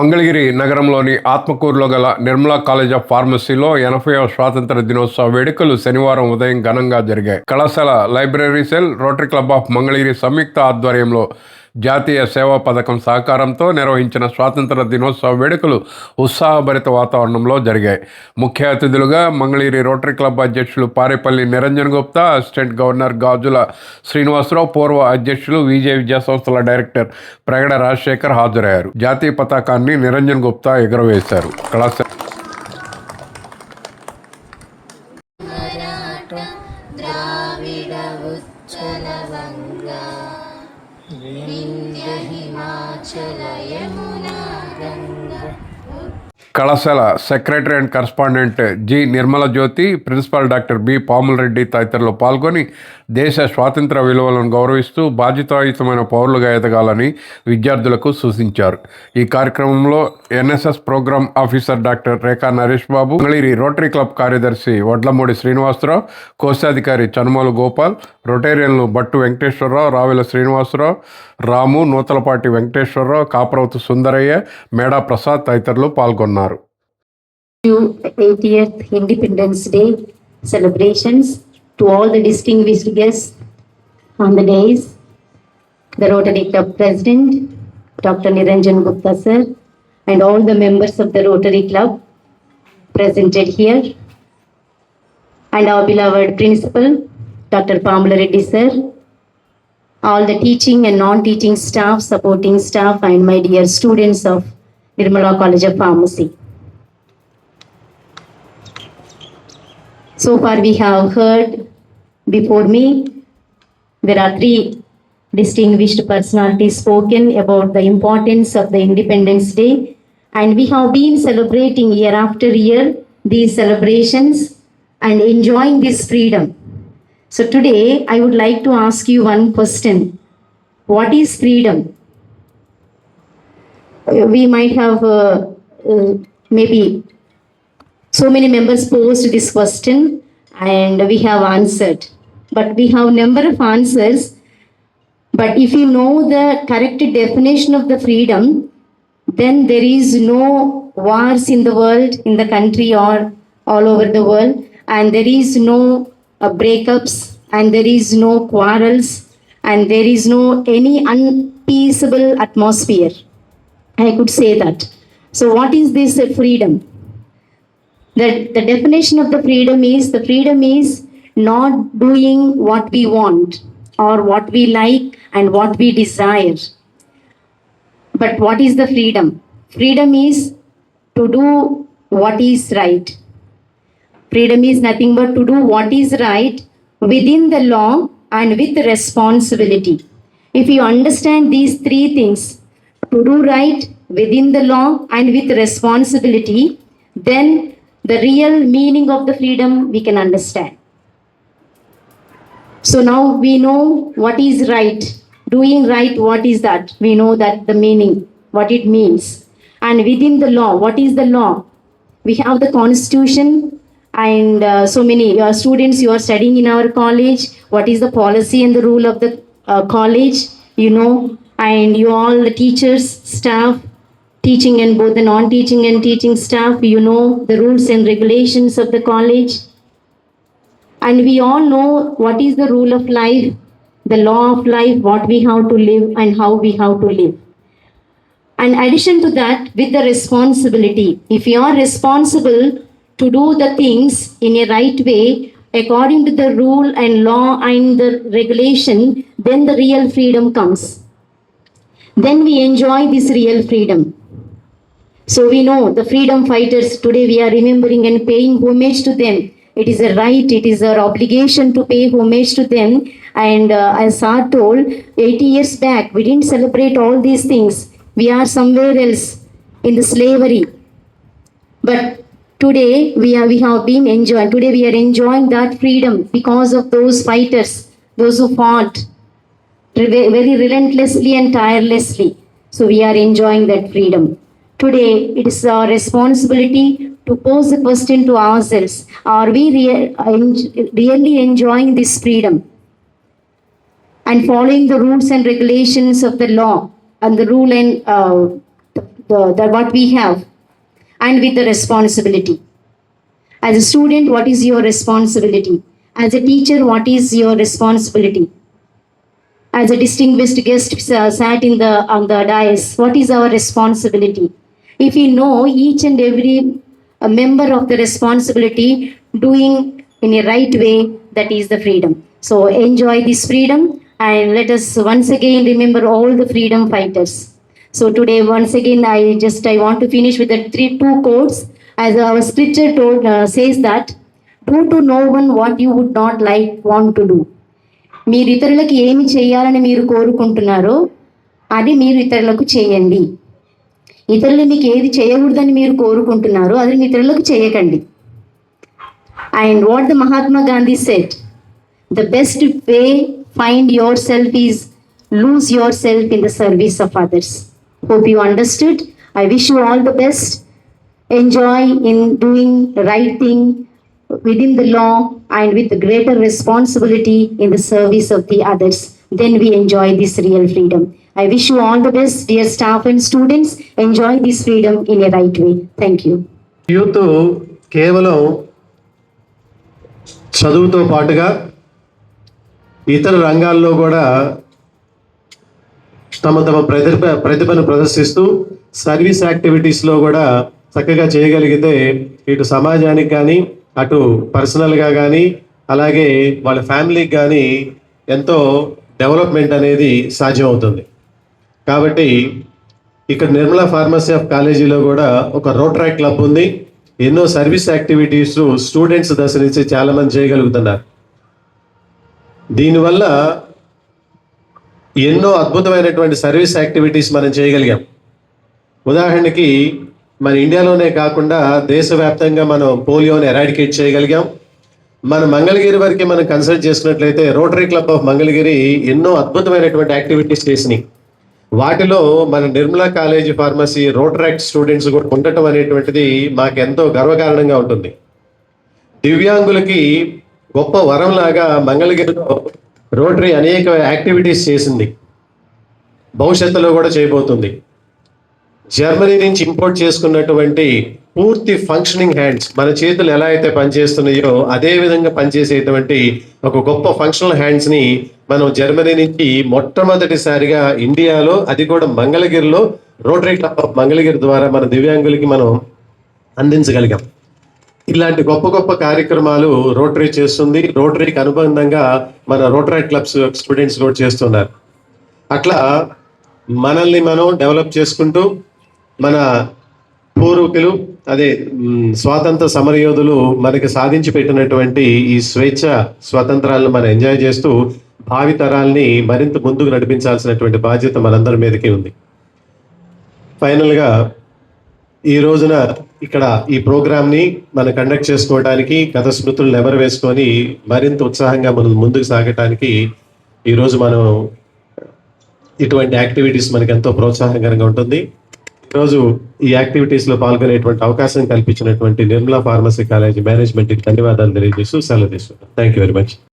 మంగళగిరి నగరంలోని ఆత్మకూరులో గల నిర్మలా కాలేజ్ ఆఫ్ ఫార్మసీలో 80వ స్వాతంత్ర దినోత్సవ వేడుకలు శనివారం ఉదయం ఘనంగా జరిగాయి. కళాశాల library cell, Rotary club of Mangalagiri సంయుక్త ఆధ్వర్యంలో జాతీయ సేవా పథకం సహకారంతో నిర్వహించిన స్వాతంత్ర దినోత్సవ వేడుకలు ఉత్సాహభరిత వాతావరణంలో జరిగాయి. ముఖ్య అతిథులుగా మంగళగిరి రోటరీ క్లబ్ అధ్యక్షులు పారేపల్లి నిరంజన్ గుప్తా, అసిస్టెంట్ గవర్నర్ గాజుల శ్రీనివాసరావు, పూర్వ అధ్యక్షులు విజయ విద్యా సంస్థల డైరెక్టర్ ప్రగడ రాజశేఖర్ హాజరయ్యారు. జాతీయ పతాకాన్ని నిరంజన్ గుప్తా ఎగురవేశారు. కళాశాల కళాశాల secretary and correspondent G Nirmala Jyothi, principal doctor B Pamulareddy తదితరులు పాల్గొని దేశ స్వాతంత్ర విలువలను గౌరవిస్తూ బాధ్యతాయుతమైన పౌరులుగా ఎదగాలని విద్యార్థులకు సూచించారు. ఈ కార్యక్రమంలో ఎన్ఎస్ఎస్ ప్రోగ్రామ్ ఆఫీసర్ డాక్టర్ రేఖా నరేష్ బాబు, మంగళగిరి రోటరీ క్లబ్ కార్యదర్శి వడ్లమూడి శ్రీనివాసరావు, కోశాధికారి చనుమల గోపాల్, రొటేరియన్లు బట్టు వెంకటేశ్వరరావు, రావెల శ్రీనివాసరావు, రాము, నూతలపాటి వెంకటేశ్వరరావు, కాపరవతు సుందరయ్య, మేడా ప్రసాద్ తదితరులు పాల్గొన్నారు. 80th Independence Day celebrations to all the distinguished guests on the days, the Rotary Club President Dr. Niranjan Gupta sir and all the members of the Rotary Club presented here, and our beloved principal Dr. Pamula Reddy sir, all the teaching and non-teaching staff, supporting staff, and my dear students of Nirmala College of Pharmacy. So far we have heard before me, there are three distinguished personalities spoken about the importance of the Independence Day, and we have been celebrating year after year these celebrations and enjoying this freedom. So today I would like to ask you one question. What is freedom? We might have maybe so many members posed this question and we have answered, but we have number of answers. But if you know the correct definition of the freedom, then there is no wars in the world, in the country or all over the world, and there is no breakups, and there is no quarrels, and there is no any unpeaceable atmosphere. I could say that. So what is this freedom? The definition of the freedom is not doing what we want or what we like and what we desire. But what is the freedom? Freedom is to do what is right. Freedom is nothing but to do what is right within the law and with responsibility. If you understand these three things, to do right within the law and with responsibility, then the real meaning of the freedom we can understand. So now we know what is right. Doing right, what is that? We know that the meaning, what it means. And within the law, what is the law? We have the constitution, and so many students, you are studying in our college. What is the policy and the rule of the college? You know, and you all the teachers, staff, teaching and both the non-teaching and teaching staff, you know the rules and regulations of the college. And we all know what is the rule of life, the law of life, what we have to live and how we have to live. And addition to that, with the responsibility, if you are responsible to do the things in a right way, according to the rule and law and the regulation, then the real freedom comes. Then we enjoy this real freedom. So we know the freedom fighters, today we are remembering and paying homage to them. It is a right, it is our obligation to pay homage to them. And as Sir told, 80 years back, we didn't celebrate all these things. We are somewhere else in the slavery. But today we have been enjoying, today we are enjoying that freedom because of those fighters, those who fought very relentlessly and tirelessly. So we are enjoying that freedom. Today, it is our responsibility to pose the question to ourselves, are we really enjoying this freedom and following the rules and regulations of the law and the rule and what we have, and with the responsibility. As a student, what is your responsibility? As a teacher, what is your responsibility? As a distinguished guest sat on the dais, what is our responsibility? If we know each and every member of the responsibility doing in a right way, that is the freedom. So enjoy this freedom, and let us once again remember all the freedom fighters. So today, once again, I want to finish with the two quotes. As our scripture says that, do to no one what you would not want to do. మీరు ఇతరులకు ఏమి చేయాలని మీరు కోరుకుంటున్నారో అది మీరు ఇతరులకు చేయండి. ఇతరులు మీకు ఏది చేయకూడదని మీరు కోరుకుంటున్నారో అది మీ ఇతరులకు చేయకండి. And what the Mahatma Gandhi said, the best way find yourself is lose yourself in the service of others. Hope you understood. I wish you all the best. Enjoy in doing the right thing within the law and with the greater responsibility in the service of the others. Then we enjoy this real freedom. I wish you all the best, dear staff and students. Enjoy this freedom in a right way. Thank you. Youth కేవలం చదువుతో పాటుగా ఇతర రంగాల్లో కూడా తమ ప్రతిభను ప్రదర్శిస్తూ service యాక్టివిటీస్లో కూడా చక్కగా చేయగలిగితే ఇటు సమాజానికి కానీ అటు పర్సనల్గా కానీ అలాగే వాళ్ళ ఫ్యామిలీకి కానీ ఎంతో డెవలప్మెంట్ అనేది సాధ్యమవుతుంది. కాబట్టి ఇక్కడ నిర్మలా ఫార్మసీ ఆఫ్ కాలేజీలో కూడా ఒక రోటరీ క్లబ్ ఉంది. ఎన్నో సర్వీస్ యాక్టివిటీస్ స్టూడెంట్స్ దశ నుంచి చాలామంది చేయగలుగుతున్నారు. దీనివల్ల ఎన్నో అద్భుతమైనటువంటి సర్వీస్ యాక్టివిటీస్ మనం చేయగలిగాం. ఉదాహరణకి మన ఇండియాలోనే కాకుండా దేశవ్యాప్తంగా మనం పోలియోని ఎరాడికేట్ చేయగలిగాం. మన మంగళగిరి వరకు మనం కన్సల్ట్ చేసుకున్నట్లయితే రోటరీ క్లబ్ ఆఫ్ మంగళగిరి ఎన్నో అద్భుతమైనటువంటి యాక్టివిటీస్ చేసినాయి. వాటిలో మన Nirmala college pharmacy Rotaract students కూడా ఉండటం అనేటువంటిది మాకు ఎంతో గర్వకారణంగా ఉంటుంది. దివ్యాంగులకి గొప్ప వరంలాగా మంగళగిరిలో రోటరీ అనేక యాక్టివిటీస్ చేసింది, భవిష్యత్తులో కూడా చేయబోతుంది. జర్మనీ నుంచి ఇంపోర్ట్ చేసుకున్నటువంటి పూర్తి ఫంక్షనింగ్ హ్యాండ్స్, మన చేతులు ఎలా అయితే పనిచేస్తున్నాయో అదే విధంగా పనిచేసేటువంటి ఒక గొప్ప ఫంక్షనల్ హ్యాండ్స్ని మనం జర్మనీ నుంచి మొట్టమొదటిసారిగా ఇండియాలో, అది కూడా మంగళగిరిలో రోటరీ క్లబ్ ఆఫ్ మంగళగిరి ద్వారా మన దివ్యాంగులకి మనం అందించగలిగాం. ఇలాంటి గొప్ప గొప్ప కార్యక్రమాలు రోటరీ చేస్తుంది. రోటరీకి అనుబంధంగా మన రోటరీ క్లబ్స్ స్టూడెంట్స్ కూడా చేస్తున్నారు. అట్లా మనల్ని మనం డెవలప్ చేసుకుంటూ మన పూర్వీకులు, అదే స్వాతంత్ర సమరయోధులు మనకి సాధించి పెట్టినటువంటి ఈ స్వేచ్ఛ స్వాతంత్రాలను మనం ఎంజాయ్ చేస్తూ భావితరాల్ని మరింత ముందుకు నడిపించాల్సినటువంటి బాధ్యత మనందరి మీదకి ఉంది. ఫైనల్గా ఈ రోజున ఇక్కడ ఈ ప్రోగ్రామ్ని మనం కండక్ట్ చేసుకోవడానికి, గత స్మృతులు నెమరు వేసుకొని మరింత ఉత్సాహంగా మనం ముందుకు సాగటానికి ఈరోజు మనం ఇటువంటి యాక్టివిటీస్ మనకి ఎంతో ప్రోత్సాహకరంగా ఉంటుంది. ఈరోజు ఈ యాక్టివిటీస్లో పాల్గొనేటువంటి అవకాశం కల్పించినటువంటి నిర్మలా ఫార్మసీ కాలేజీ మేనేజ్మెంట్కి ధన్యవాదాలు తెలియజేస్తూ సెలవు తీసుకుంటాం. Thank you very much.